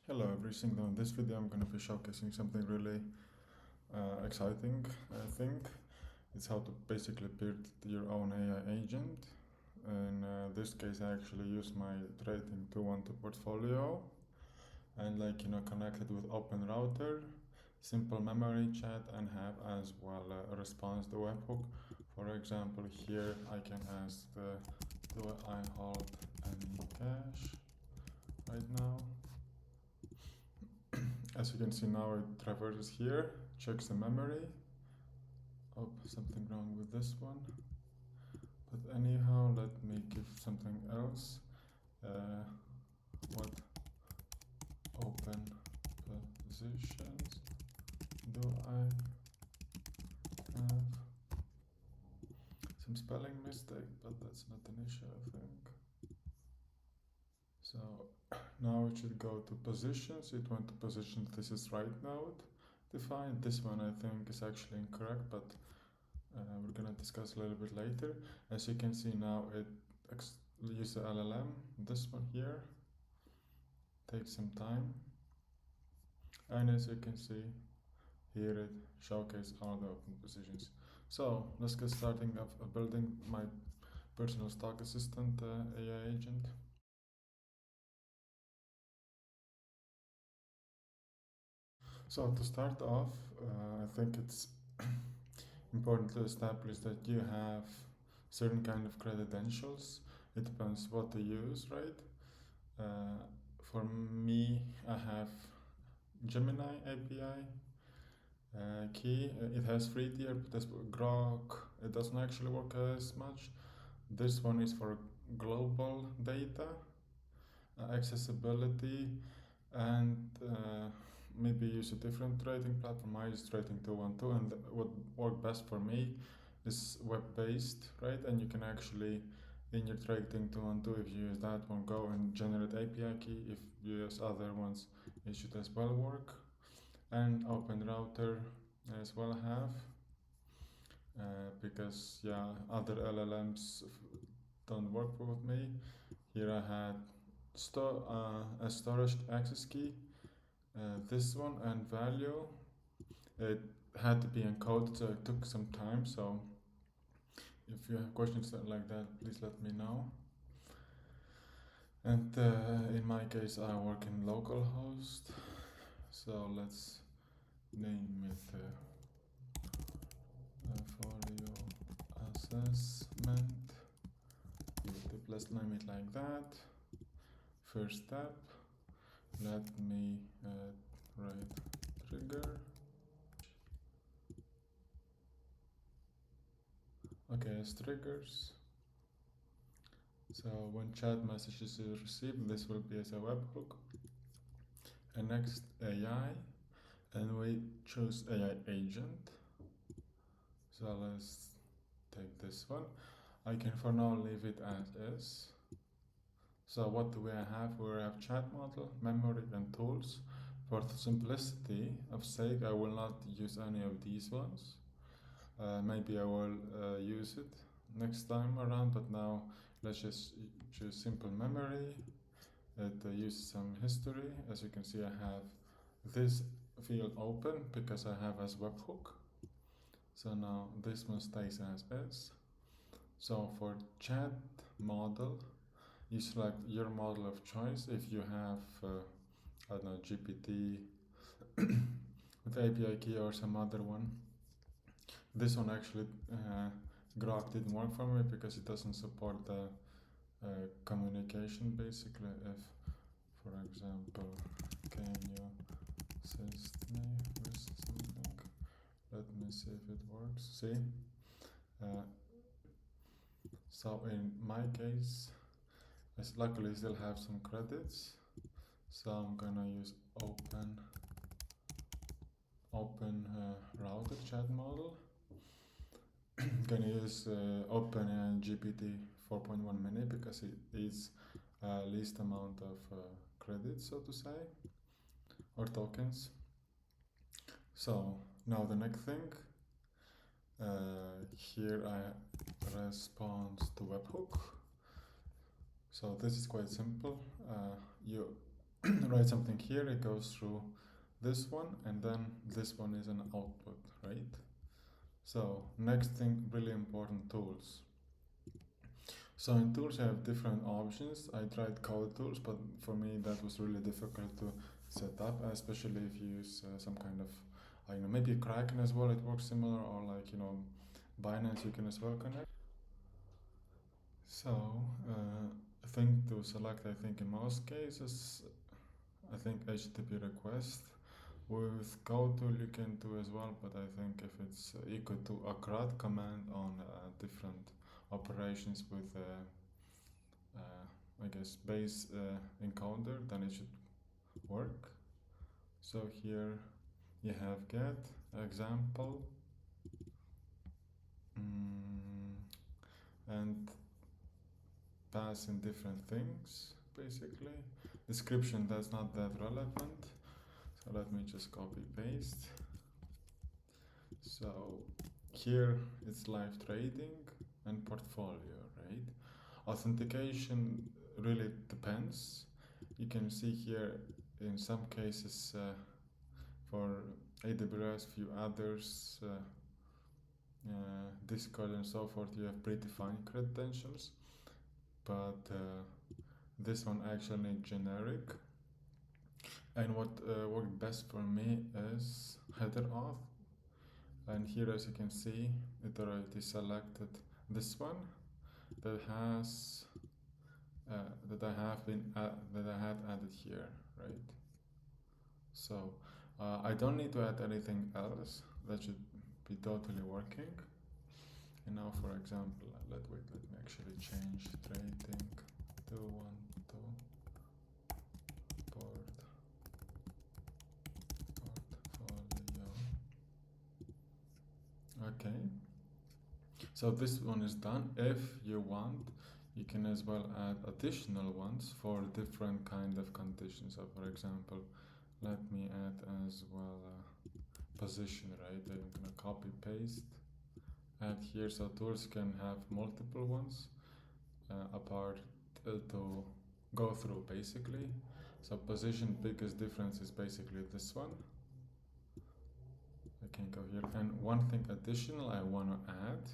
Hello everything. In this video I'm going to be showcasing something really exciting. I think it's how to basically build your own AI agent. In this case I actually use my Trading212 portfolio and connect it with OpenRouter, simple memory chat, and have as well a response to webhook. For example, here I can ask do I hold any cash right now? As you can see now, it traverses here, checks the memory. Oh, something wrong with this one. But anyhow, let me give something else. What open positions do I have? Some spelling mistake, but that's not an issue, I think. So now it should go to positions. It went to position. This is right node defined. This one I think is actually incorrect, but we're gonna discuss a little bit later. As you can see now, it uses the LLM. This one here takes some time, and as you can see here, it showcases all the open positions. So let's get starting of building my personal stock assistant AI agent. So to start off, I think it's important to establish that you have certain kind of credentials. It depends what to use, right? For me, I have Gemini API key. It has free tier, but this Grok, it doesn't actually work as much. This one is for global data, accessibility, and maybe use a different trading platform. I use Trading212, and what worked best for me is web-based, right? And you can actually, in your Trading212, if you use that one, go and generate API key. If you use other ones, it should as well work. And OpenRouter as well have, because yeah, other LLMs don't work with me. Here I had a storage access key. This one and value, it had to be encoded, so it took some time. So if you have questions like that, please let me know. And in my case, I work in localhost, so let's name it for your assessment. Let's name it like that. First step, let me write trigger. Okay, as triggers. So when chat messages is received, this will be as a webhook. And next AI, and we choose AI agent. So let's take this one. I can for now leave it as is. So what do we have? We have chat model, memory, and tools. For the simplicity of sake, I will not use any of these ones. Maybe I will use it next time around, but now let's just choose simple memory. It uses some history. As you can see, I have this field open because I have as webhook. So now this one stays as is. So for chat model, you select your model of choice. If you have, I don't know, GPT with API key or some other one. This one actually, Grok didn't work for me because it doesn't support the communication basically. If, for example, can you assist me with something? Let me see if it works. See? So in my case, I luckily still have some credits, so I'm gonna use router chat model. Gonna use Open GPT 4.1 mini because it is least amount of credits, so to say, or tokens. So now the next thing, here I respond to webhook. So this is quite simple. You write something here, it goes through this one, and then this one is an output, right? So next thing, really important, tools. So in tools I have different options. I tried code tools, but for me that was really difficult to set up, especially if you use some kind of, maybe Kraken as well, it works similar, or like, Binance you can as well connect. So, thing to select, I think in most cases, I think HTTP request. With code tool you can do as well, but I think if it's equal to a CRUD command on different operations with I guess base encoder, then it should work. So here you have get example, and pass in different things basically. Description, that's not that relevant, so let me just copy paste. So here it's live trading and portfolio, right? Authentication really depends. You can see here in some cases for AWS, few others, Discord and so forth, you have predefined credentials, but this one actually generic. And what worked best for me is header auth. And here, as you can see, it already selected this one that has that I had added here, right? So I don't need to add anything else. That should be totally working. And now, for example, let me actually change Trading212 portfolio. Okay. So this one is done. If you want, you can as well add additional ones for different kind of conditions. So for example, let me add as well position, right? I'm gonna copy paste, add here, so tools can have multiple ones apart to go through basically. So position, biggest difference is basically this one. I can go here, and one thing additional I want to add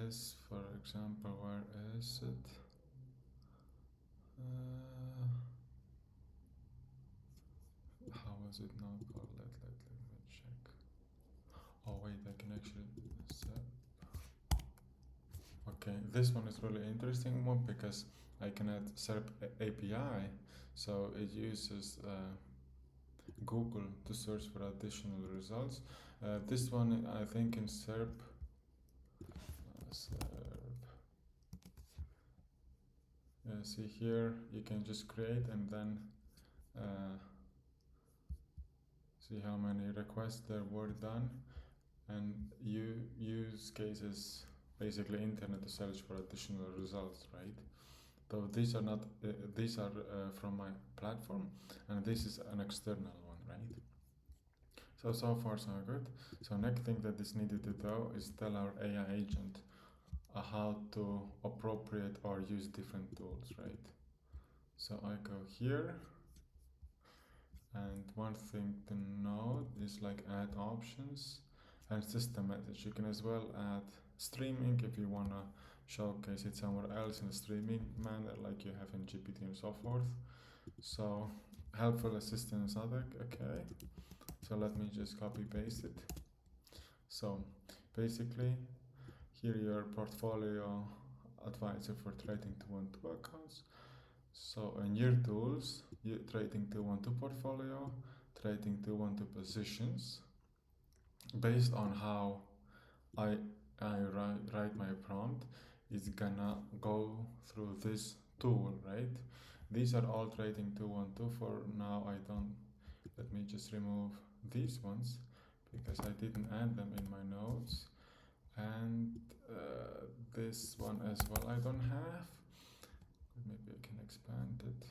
is, for example, where is it? How was it now called? Let me check. Oh wait, I can actually set. Okay, this one is really interesting one because I can add SerpAPI, so it uses Google to search for additional results. This one, I think in Serp, see here, you can just create and then see how many requests there were done, and you use cases, basically internet, to search for additional results, right? So these are not these are from my platform, and this is an external one, right? So far so good. So next thing that is needed to do is tell our AI agent how to appropriate or use different tools, right? So I go here, and one thing to note is like add options and system message. You can as well add streaming if you wanna showcase it somewhere else in a streaming manner, like you have in GPT and so forth. So helpful assistant is other, okay. So let me just copy paste it. So basically, here your portfolio advisor for Trading212 accounts. So in your tools, Trading212 portfolio, Trading212 positions. Based on how I write my prompt, it's gonna go through this tool, right? These are all Trading212 for now. I don't. Let me just remove these ones because I didn't add them in my notes, and this one as well I don't have. Maybe I can expand it.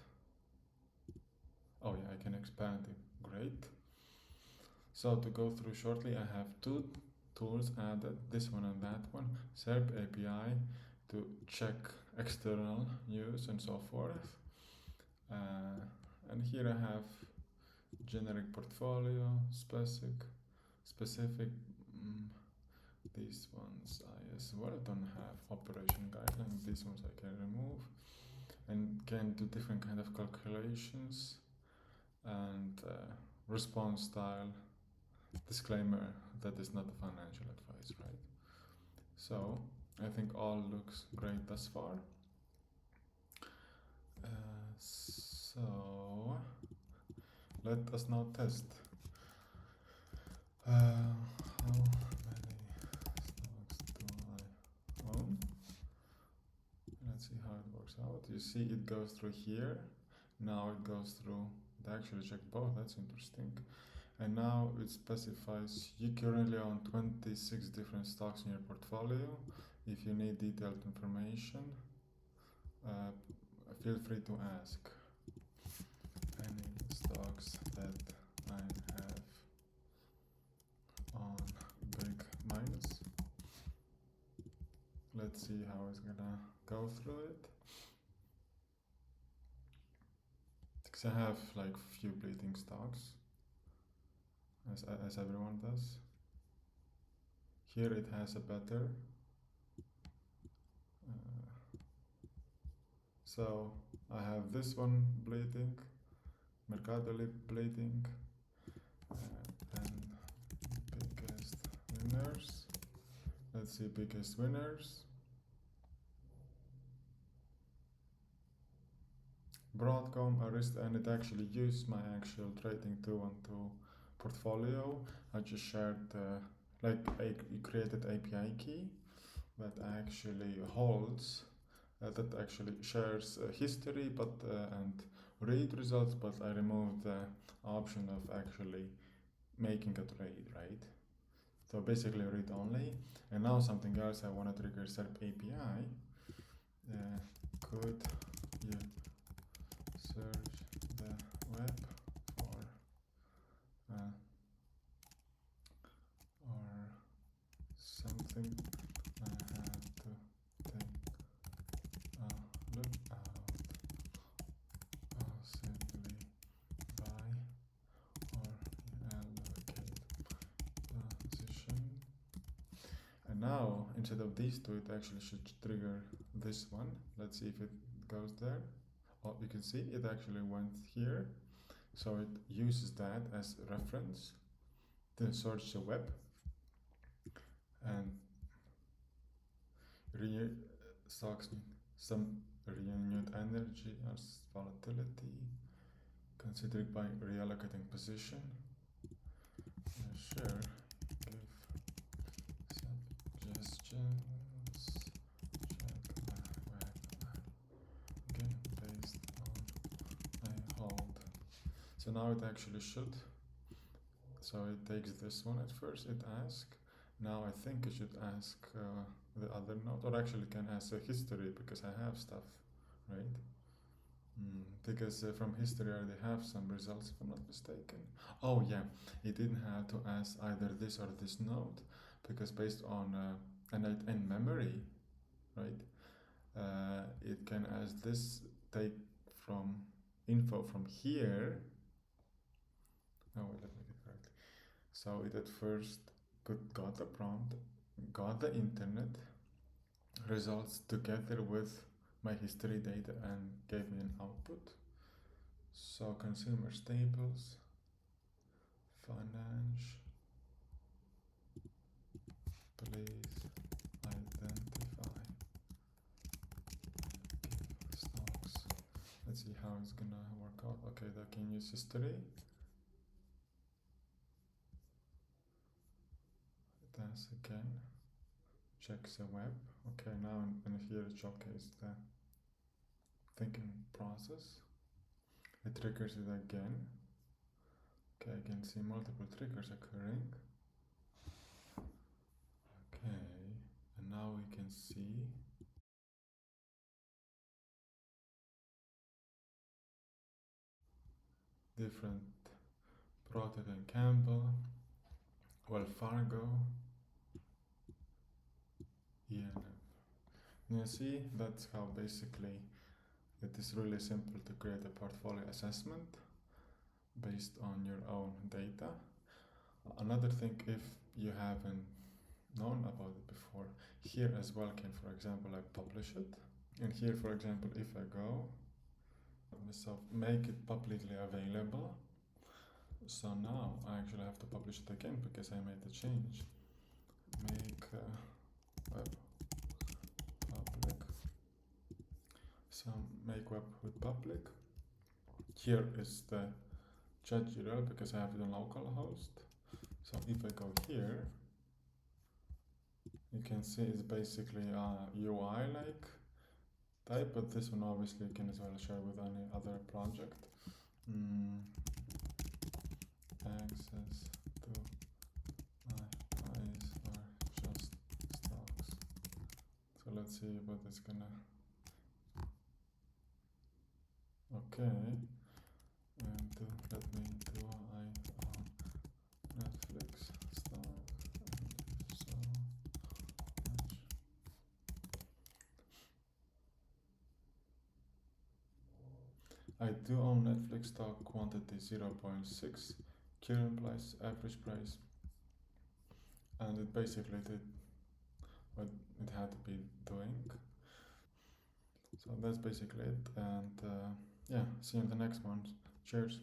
Oh yeah, I can expand it. Great. So to go through shortly, I have two tools added, this one and that one. SerpAPI to check external news and so forth. here I have generic portfolio, specific. These ones I as well don't have operation guideline. These ones I can remove and can do different kind of calculations and response style. Disclaimer that is not financial advice, right? So I think all looks great thus far. So let us now test. How many stocks do I own? Let's see how it works out. You see it goes through here. Now it goes through, it actually checked both, that's interesting. And now it specifies you currently own 26 different stocks in your portfolio. If you need detailed information, feel free to ask. Any stocks that I have on big minus. Let's see how it's gonna go through it. Because I have like few bleeding stocks, as everyone does. Here it has a better. So I have this one bleeding, Mercado bleeding, and biggest winners. Let's see biggest winners. Broadcom, Arista, and it actually used my actual Trading212 portfolio. I just shared like I created API key that actually holds that actually shares history but and read results, but I removed the option of actually making a trade, right? So basically read only. And now something else I want to trigger SerpAPI. Could you search the web for or something? I had to take a look out, possibly buy or allocate position. And now instead of these two, it actually should trigger this one. Let's see if it goes there. Oh, you can see it actually went here, so it uses that as reference to search the web and stocks need some renewed energy as volatility, considered by reallocating position. Sure, give suggestions, check my web again based on I hold. So now it actually should. So it takes this one at first, it asks. Now I think it should ask the other node, or actually can ask a history because I have stuff, right? Because from history I already have some results if I'm not mistaken. Oh yeah, it didn't have to ask either this or this node because based on n8n memory, right? It can ask this, take from info from here. Oh wait, let me get it correctly. So it at first got the prompt, got the internet results together with my history data and gave me an output. So consumer staples, finance, please identify stocks. Let's see how it's gonna work out. Okay, that can use history. It asks again, checks the web. Okay, now and here it showcases the thinking process. It triggers it again. Okay, I can see multiple triggers occurring. Okay, and now we can see different Procter & Gamble, Wells Fargo, ENF. And you see, that's how basically it is really simple to create a portfolio assessment. based on your own data. Another thing, if you haven't known about it before, here as well can, for example, I publish it. And here, for example, if I go myself, make it publicly available. So now I actually have to publish it again because I made the change. Make web public. So make webhook public. Here is the chat URL because I have it on localhost. So if I go here, you can see it's basically a UI like type, but this one obviously you can as well share with any other project. Access to IPs are just stocks. So let's see what it's gonna. Okay, and let me do I own Netflix stock, and if so much. I do own Netflix stock, quantity 0.6, current price, average price, and it basically did what it had to be doing. So that's basically it, and yeah, see you in the next one. Cheers.